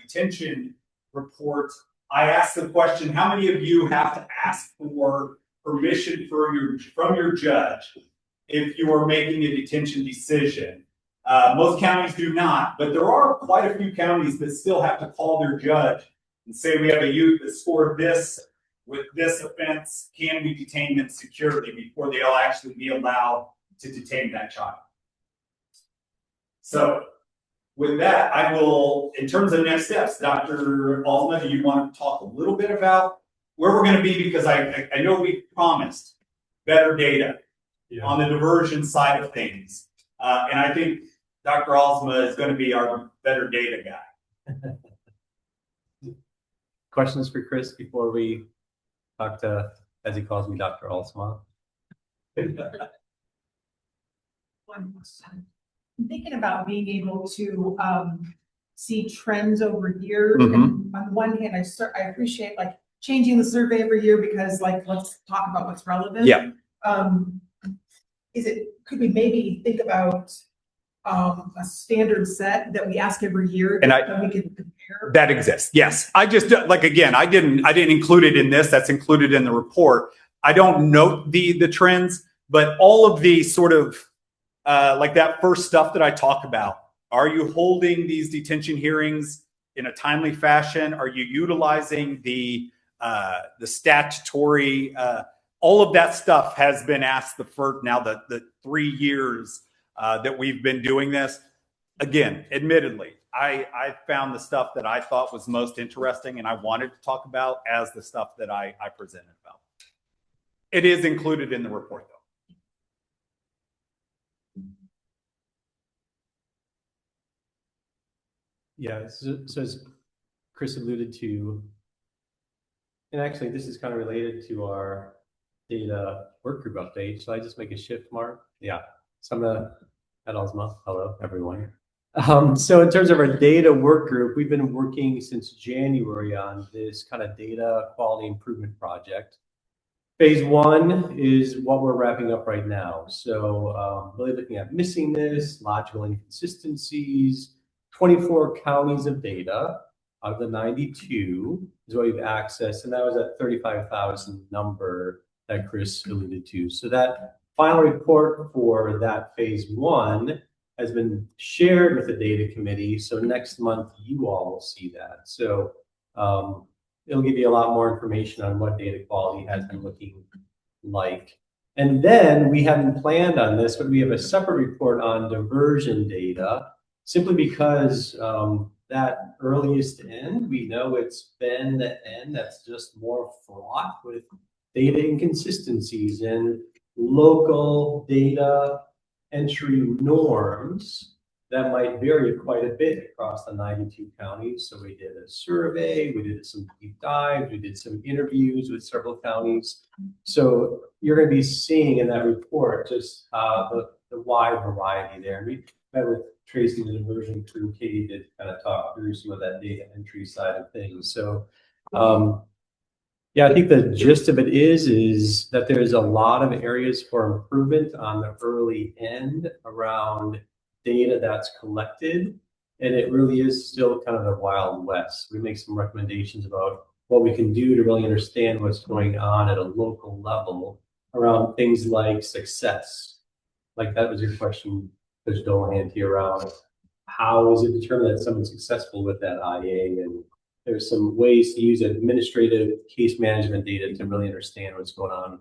detention report, I asked the question, how many of you have to ask for permission from your judge if you are making a detention decision? Most counties do not, but there are quite a few counties that still have to call their judge and say, we have a youth that scored this with this offense, can we detain them securely before they'll actually be allowed to detain that child? So with that, I will, in terms of next steps, Dr. Alma, do you want to talk a little bit about where we're going to be? Because I know we promised better data on the diversion side of things. And I think Dr. Alma is going to be our better data guy. Questions for Chris before we talk to, as he calls me, Dr. Alsma? I'm thinking about being able to see trends over years. Mm-hmm. And on one hand, I appreciate like changing the survey every year because like let's talk about what's relevant. Yeah. Could we maybe think about a standard set that we ask every year and that we can compare? That exists. Yes. I just like, again, I didn't include it in this. That's included in the report. I don't note the trends, but all of the sort of like that first stuff that I talk about. Are you holding these detention hearings in a timely fashion? Are you utilizing the statutory? All of that stuff has been asked the 3 years that we've been doing this. Again, admittedly, I found the stuff that I thought was most interesting and I wanted to talk about as the stuff that I presented about. It is included in the report, though. Yeah, so as Chris alluded to, and actually this is kind of related to our data work group update. So I just make a shift mark. Yeah, so I'm gonna at Alsma. Hello, everyone. So in terms of our data work group, we've been working since January on this kind of data quality improvement project. Phase 1 is what we're wrapping up right now. So really looking at missingness, logical inconsistencies, 24 counties of data out of the 92 is what we've accessed. And that was that 35,000 number that Chris alluded to. So that final report for that phase 1 has been shared with the data committee. So next month, you all will see that. So it'll give you a lot more information on what data quality has been looking like. And then we haven't planned on this, but we have a separate report on diversion data, simply because that earliest end, we know it's been the end that's just more fraught with data inconsistencies and local data entry norms that might vary quite a bit across the 92 counties. So we did a survey, we did some deep dives, we did some interviews with several counties. So you're going to be seeing in that report just the wide variety there. And we met with Tracy, the diversion crew, Katie, to kind of talk through some of that data entry side of things. So yeah, I think the gist of it is that there's a lot of areas for improvement on the early end around data that's collected, and it really is still kind of the Wild West. We make some recommendations about what we can do to really understand what's going on at a local level around things like success. Like that was your question, Coach Dolahan, here around how is it determined that someone's successful with that IA? And there's some ways to use administrative case management data to really understand what's going on.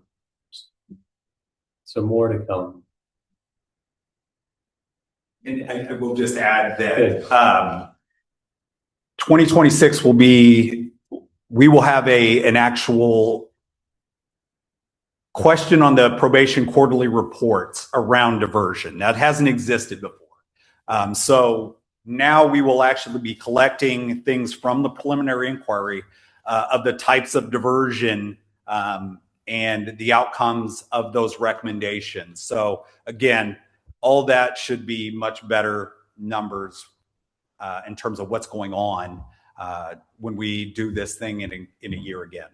So more to come. And I will just add that 2026 will be, we will have an actual question on the probation quarterly reports around diversion. That hasn't existed before. So now we will actually be collecting things from the preliminary inquiry of the types of diversion and the outcomes of those recommendations. So again, all that should be much better numbers in terms of what's going on when we do this thing in a year again.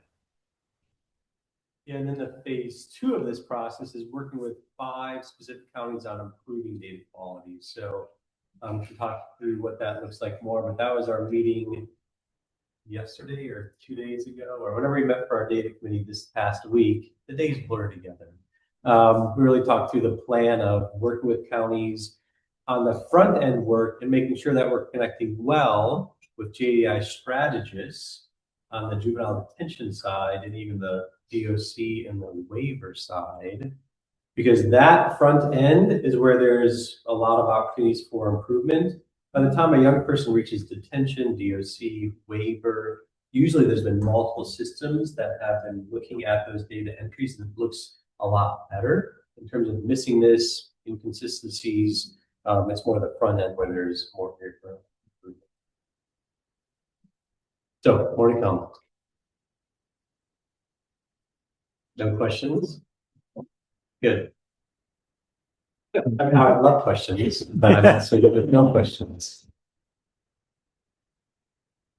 Yeah, and then the phase 2 of this process is working with 5 specific counties on improving data quality. So to talk through what that looks like more, but that was our meeting yesterday or 2 days ago, or whenever we met for our data committee this past week. The days blur together. We really talked through the plan of working with counties on the front end work and making sure that we're connecting well with JDI strategists on the juvenile detention side and even the DOC and the waiver side, because that front end is where there's a lot of opportunities for improvement. By the time a young person reaches detention, DOC, waiver, usually there's been multiple systems that have been looking at those data entries, and it looks a lot better in terms of missing this, inconsistencies. It's more the front end where there's more here for improvement. So more to come. No questions? Good. I mean, I would love questions, but I'm also good with no questions.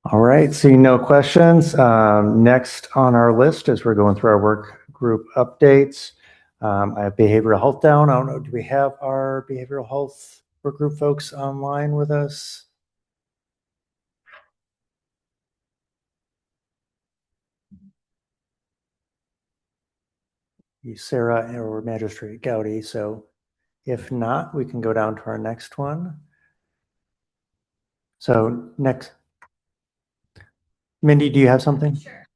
All right, seeing no questions. Next on our list as we're going through our work group updates, I have behavioral health down. I don't know, do we have our behavioral health work group folks online with us? Sarah or Magistrate Gowdy. So if not, we can go down to our next one. So next, Mindy, do you have something? Sure.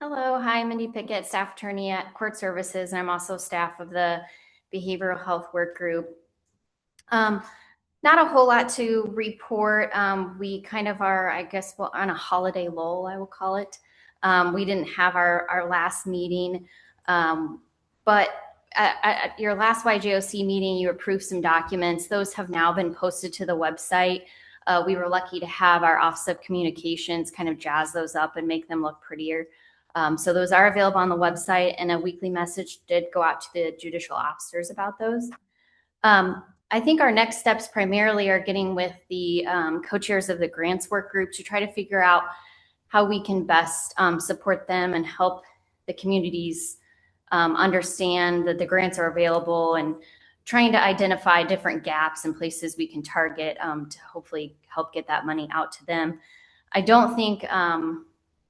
Hello, hi, Mindy Pickett, staff attorney at Court Services, and I'm also staff of the Behavioral Health Work Group. Not a whole lot to report. We kind of are, I guess, well, on a holiday lull, I will call it. We didn't have our last meeting, but at your last YJOC meeting, you approved some documents. Those have now been posted to the website. We were lucky to have our Office of Communications kind of jazz those up and make them look prettier. So those are available on the website, and a weekly message did go out to the judicial officers about those. I think our next steps primarily are getting with the co-chairs of the grants work group to try to figure out how we can best support them and help the communities understand that the grants are available, and trying to identify different gaps and places we can target to hopefully help get that money out to them. I don't think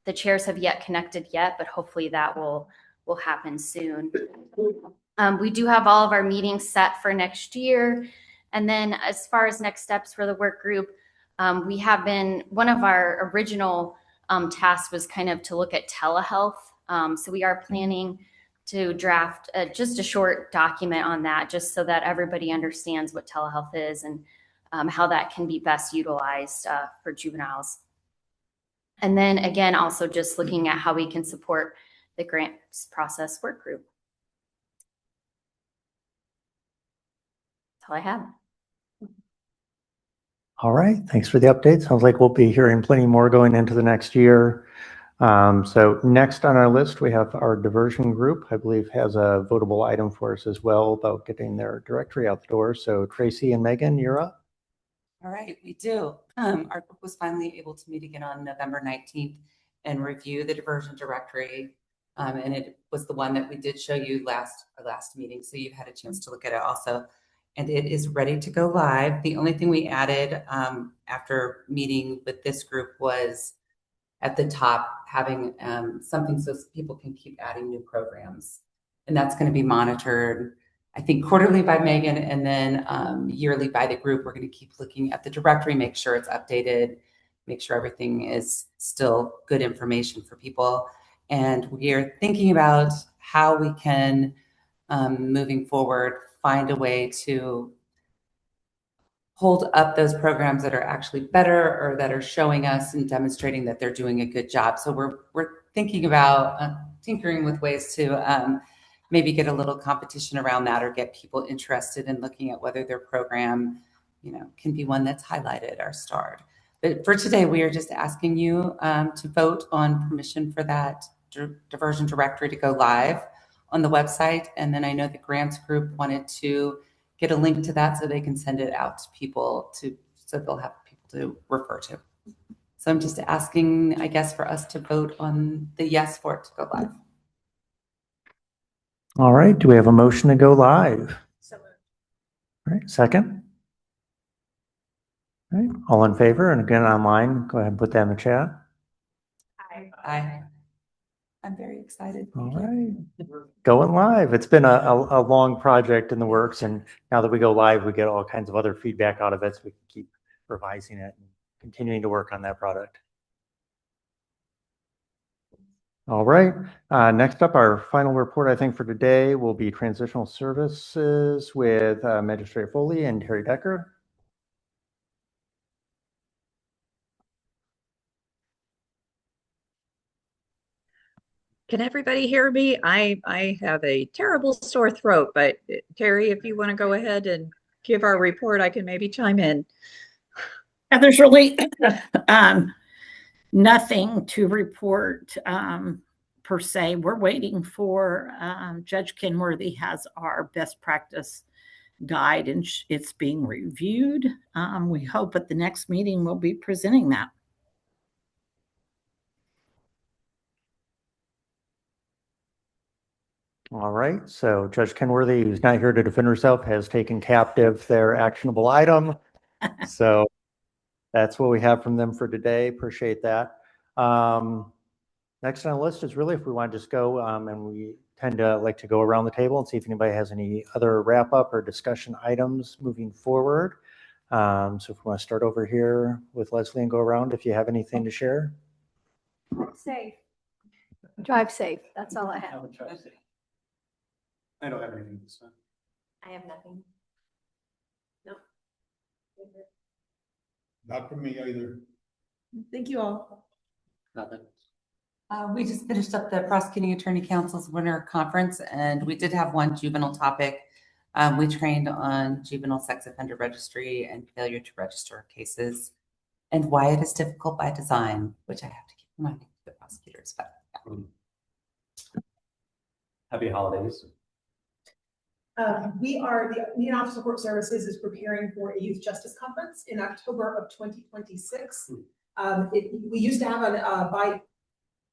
the chairs have yet connected yet, but hopefully that will happen soon. We do have all of our meetings set for next year. And then as far as next steps for the work group, we have been, one of our original tasks was kind of to look at telehealth. So we are planning to draft just a short document on that, just so that everybody understands what telehealth is and how that can be best utilized for juveniles. And then again, also just looking at how we can support the grants process work group. That's all I have. All right, thanks for the update. Sounds like we'll be hearing plenty more going into the next year. So next on our list, we have our diversion group, I believe has a votable item for us as well about getting their directory out the door. So Tracy and Megan, you're up. All right, we do. Our group was finally able to meet again on November 19th and review the diversion directory. And it was the one that we did show you our last meeting, so you've had a chance to look at it also. And it is ready to go live. The only thing we added after meeting with this group was at the top having something so people can keep adding new programs. And that's going to be monitored, I think, quarterly by Megan, and then yearly by the group. We're going to keep looking at the directory, make sure it's updated, make sure everything is still good information for people. And we are thinking about how we can, moving forward, find a way to hold up those programs that are actually better or that are showing us and demonstrating that they're doing a good job. So we're thinking about tinkering with ways to maybe get a little competition around that, or get people interested in looking at whether their program, can be one that's highlighted or starred. But for today, we are just asking you to vote on permission for that diversion directory to go live on the website. And then I know the grants group wanted to get a link to that so they can send it out to people so they'll have people to refer to. So I'm just asking, I guess, for us to vote on the yes for it to go live. All right. Do we have a motion to go live? So moved. All right. Second. All right. All in favor? And again, online, go ahead and put that in the chat. Aye. I'm very excited. All right. Going live. It's been a long project in the works, and now that we go live, we get all kinds of other feedback out of it, so we can keep revising it and continuing to work on that product. All right. Next up, our final report, I think, for today will be transitional services with Magistrate Foley and Terry Decker. Can everybody hear me? I have a terrible sore throat, but Terry, if you want to go ahead and give our report, I can maybe chime in. And there's really nothing to report per se. We're waiting for Judge Kenworthy has our best practice guide, and it's being reviewed. We hope at the next meeting we'll be presenting that. All right, so Judge Kenworthy, who's not here to defend herself, has taken captive their actionable item. So that's what we have from them for today. Appreciate that. Next on the list is really if we want to just go, and we tend to like to go around the table and see if anybody has any other wrap up or discussion items moving forward. So if we want to start over here with Leslie and go around, if you have anything to share. Safe. Drive safe. That's all I have. I don't have anything this time. I have nothing. No. Not for me either. Thank you all. Nothing. We just finished up the Prosecuting Attorney Council's Winter Conference, and we did have one juvenile topic. We trained on juvenile sex offender registry and failure to register cases, and why it is difficult by design, which I have to keep reminding the prosecutors. But yeah. Happy holidays. The Indiana Office of Court Services is preparing for a youth justice conference in October of 2026. We used to have an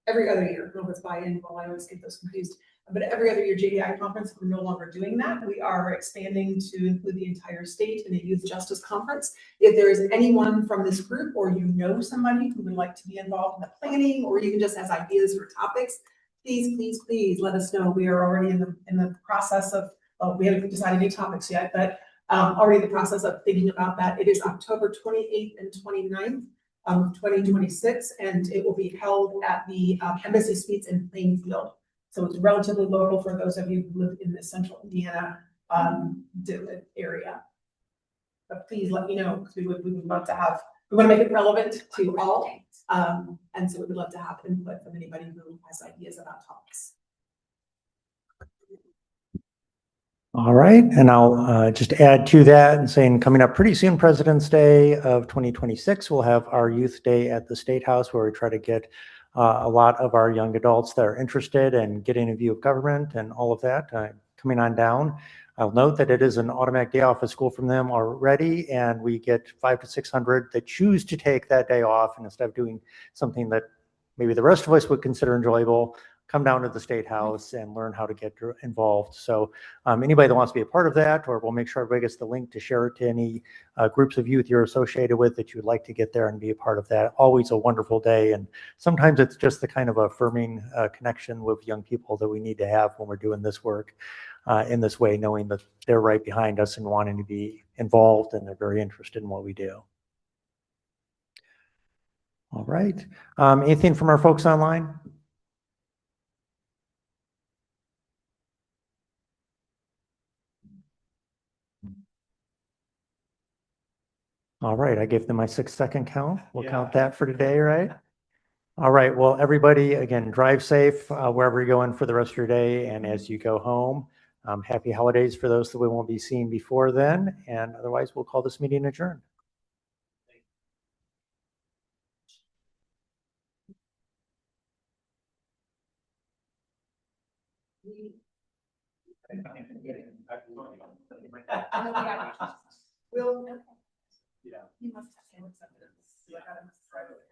every other year. I don't know if it's biannual, I always get those confused. But every other year JDI conference, we're no longer doing that. We are expanding to include the entire state in a youth justice conference. If there is anyone from this group, or you know somebody who would like to be involved in the planning, or even just has ideas for topics, please let us know. We are already in the process of, we haven't decided any topics yet, but already in the process of thinking about that. It is October 28th and 29th. 2026, and it will be held at the Embassy Suites in Plainfield. So it's relatively local for those of you who live in the central Indiana area. But please let me know, because we would love to have, we want to make it relevant to all. And so we would love to have input from anybody who has ideas about topics. All right, and I'll just add to that and saying coming up pretty soon, President's Day of 2026, we'll have our Youth Day at the State House, where we try to get a lot of our young adults that are interested in getting a view of government and all of that coming on down. I'll note that it is an automatic day off of school from them already, and we get 500 to 600 that choose to take that day off, and instead of doing something that maybe the rest of us would consider enjoyable, come down to the State House and learn how to get involved. So anybody that wants to be a part of that, or we'll make sure everybody gets the link to share it to any groups of youth you're associated with that you'd like to get there and be a part of that. Always a wonderful day. And sometimes it's just the kind of affirming connection with young people that we need to have when we're doing this work in this way, knowing that they're right behind us and wanting to be involved, and they're very interested in what we do. All right. Anything from our folks online? All right, I gave them my 6-second count. We'll count that for today, right? All right, well, everybody, again, drive safe wherever you're going for the rest of your day. And as you go home, happy holidays for those that we won't be seeing before then. And otherwise, we'll call this meeting adjourned. Will, yeah. You must have seen something. I got him right away.